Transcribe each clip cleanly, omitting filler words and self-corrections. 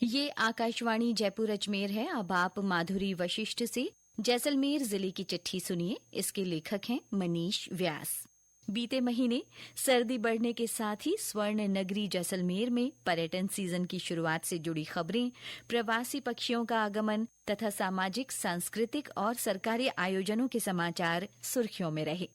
ये आकाशवाणी जयपुर अजमेर है। अब आप माधुरी वशिष्ठ से जैसलमेर जिले की चिट्ठी सुनिए। इसके लेखक हैं मनीष व्यास। बीते महीने सर्दी बढ़ने के साथ ही स्वर्ण नगरी जैसलमेर में पर्यटन सीजन की शुरुआत से जुड़ी खबरें, प्रवासी पक्षियों का आगमन तथा सामाजिक, सांस्कृतिक और सरकारी आयोजनों के समाचार सुर्खियों में रहे।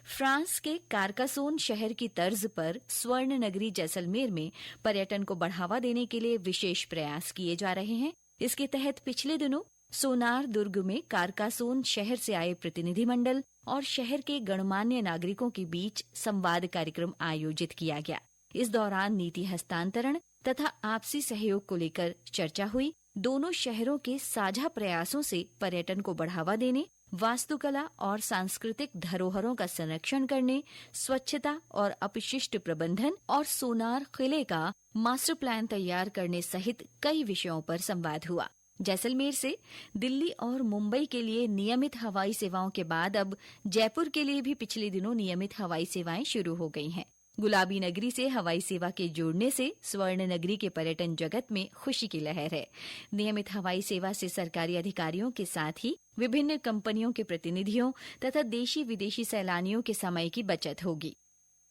फ्रांस के कारकासोन शहर की तर्ज पर स्वर्ण नगरी जैसलमेर में पर्यटन को बढ़ावा देने के लिए विशेष प्रयास किए जा रहे हैं। इसके तहत पिछले दिनों सोनार दुर्ग में कारकासोन शहर से आए प्रतिनिधिमंडल और शहर के गणमान्य नागरिकों के बीच संवाद कार्यक्रम आयोजित किया गया। इस दौरान नीति हस्तांतरण तथा आपसी सहयोग को लेकर चर्चा हुई। दोनों शहरों के साझा प्रयासों से पर्यटन को बढ़ावा देने, वास्तुकला और सांस्कृतिक धरोहरों का संरक्षण करने, स्वच्छता और अपशिष्ट प्रबंधन और सोनार किले का मास्टर प्लान तैयार करने सहित कई विषयों पर संवाद हुआ। जैसलमेर से दिल्ली और मुंबई के लिए नियमित हवाई सेवाओं के बाद अब जयपुर के लिए भी पिछले दिनों नियमित हवाई सेवाएं शुरू हो गई हैं। गुलाबी नगरी से हवाई सेवा के जुड़ने से स्वर्ण नगरी के पर्यटन जगत में खुशी की लहर है। नियमित हवाई सेवा से सरकारी अधिकारियों के साथ ही विभिन्न कंपनियों के प्रतिनिधियों तथा देशी विदेशी सैलानियों के समय की बचत होगी।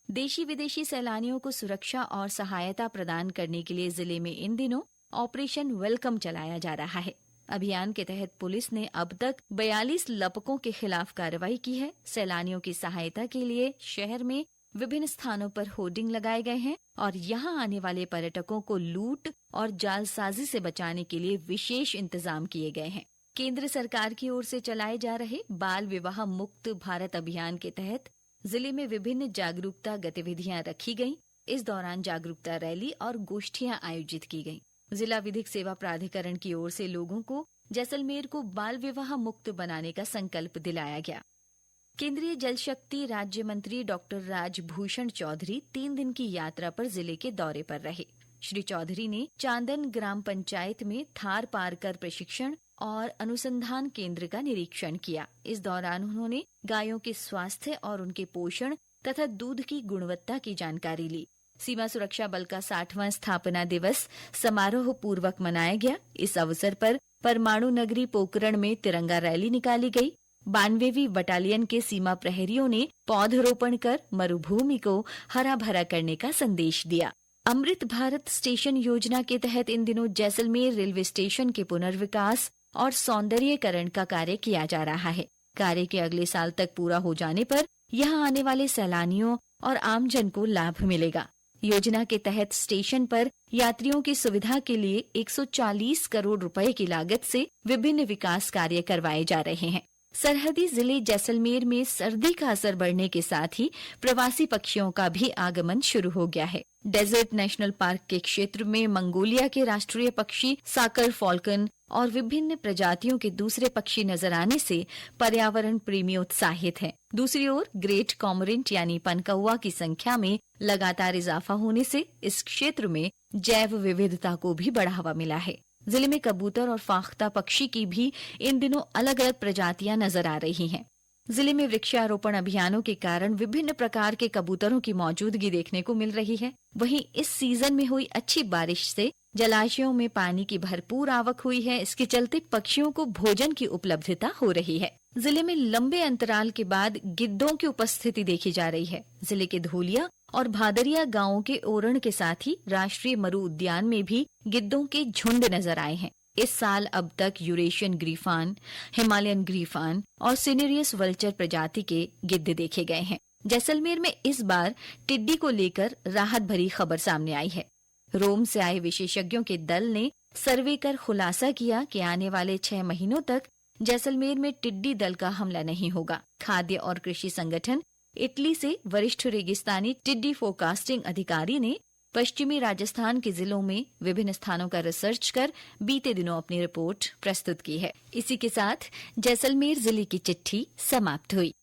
देशी विदेशी सैलानियों को सुरक्षा और सहायता प्रदान करने के लिए जिले में इन दिनों ऑपरेशन वेलकम चलाया जा रहा है। अभियान के तहत पुलिस ने अब तक 42 लपकों के खिलाफ कार्रवाई की है। सैलानियों की सहायता के लिए शहर में विभिन्न स्थानों पर होर्डिंग लगाए गए हैं और यहां आने वाले पर्यटकों को लूट और जालसाजी से बचाने के लिए विशेष इंतजाम किए गए हैं। केंद्र सरकार की ओर से चलाए जा रहे बाल विवाह मुक्त भारत अभियान के तहत जिले में विभिन्न जागरूकता गतिविधियां रखी गईं। इस दौरान जागरूकता रैली और गोष्ठियां आयोजित की गईं। जिला विधिक सेवा प्राधिकरण की ओर से लोगों को जैसलमेर को बाल विवाह मुक्त बनाने का संकल्प दिलाया गया। केंद्रीय जल शक्ति राज्य मंत्री डॉक्टर राजभूषण चौधरी 3 दिन की यात्रा पर जिले के दौरे पर रहे। श्री चौधरी ने चांदन ग्राम पंचायत में थार पारकर प्रशिक्षण और अनुसंधान केंद्र का निरीक्षण किया। इस दौरान उन्होंने गायों के स्वास्थ्य और उनके पोषण तथा दूध की गुणवत्ता की जानकारी ली। सीमा सुरक्षा बल का 60वां स्थापना दिवस समारोह पूर्वक मनाया गया। इस अवसर पर परमाणु नगरी पोकरण में तिरंगा रैली निकाली गई। 92वीं बटालियन के सीमा प्रहरियों ने पौधरोपण कर मरुभूमि को हरा भरा करने का संदेश दिया। अमृत भारत स्टेशन योजना के तहत इन दिनों जैसलमेर रेलवे स्टेशन के पुनर्विकास और सौंदर्यीकरण का कार्य किया जा रहा है। कार्य के अगले साल तक पूरा हो जाने पर यहां आने वाले सैलानियों और आमजन को लाभ मिलेगा। योजना के तहत स्टेशन पर यात्रियों की सुविधा के लिए 140 करोड़ रुपए की लागत से विभिन्न विकास कार्य करवाए जा रहे हैं। सरहदी जिले जैसलमेर में सर्दी का असर बढ़ने के साथ ही प्रवासी पक्षियों का भी आगमन शुरू हो गया है। डेजर्ट नेशनल पार्क के क्षेत्र में मंगोलिया के राष्ट्रीय पक्षी साकर फॉल्कन और विभिन्न प्रजातियों के दूसरे पक्षी नजर आने से पर्यावरण प्रेमी उत्साहित हैं। दूसरी ओर ग्रेट कॉमोरेंट यानी पनकौआ की संख्या में लगातार इजाफा होने से इस क्षेत्र में जैव विविधता को भी बढ़ावा मिला है। जिले में कबूतर और फाख्ता पक्षी की भी इन दिनों अलग अलग प्रजातियां नजर आ रही हैं। जिले में वृक्षारोपण अभियानों के कारण विभिन्न प्रकार के कबूतरों की मौजूदगी देखने को मिल रही है। वहीं इस सीजन में हुई अच्छी बारिश से जलाशयों में पानी की भरपूर आवक हुई है। इसके चलते पक्षियों को भोजन की उपलब्धता हो रही है। जिले में लंबे अंतराल के बाद गिद्धों की उपस्थिति देखी जा रही है। जिले के धोलिया और भादरिया गांवों के ओरण के साथ ही राष्ट्रीय मरु उद्यान में भी गिद्धों के झुंड नजर आए हैं। इस साल अब तक यूरेशियन ग्रीफान, हिमालयन ग्रीफान और सिनेरियस वल्चर प्रजाति के गिद्ध देखे गए हैं। जैसलमेर में इस बार टिड्डी को लेकर राहत भरी खबर सामने आई है। रोम से आए विशेषज्ञों के दल ने सर्वे कर खुलासा किया कि आने वाले 6 महीनों तक जैसलमेर में टिड्डी दल का हमला नहीं होगा। खाद्य और कृषि संगठन इटली से वरिष्ठ रेगिस्तानी टिड्डी फोरकास्टिंग अधिकारी ने पश्चिमी राजस्थान के जिलों में विभिन्न स्थानों का रिसर्च कर बीते दिनों अपनी रिपोर्ट प्रस्तुत की है। इसी के साथ जैसलमेर जिले की चिट्ठी समाप्त हुई।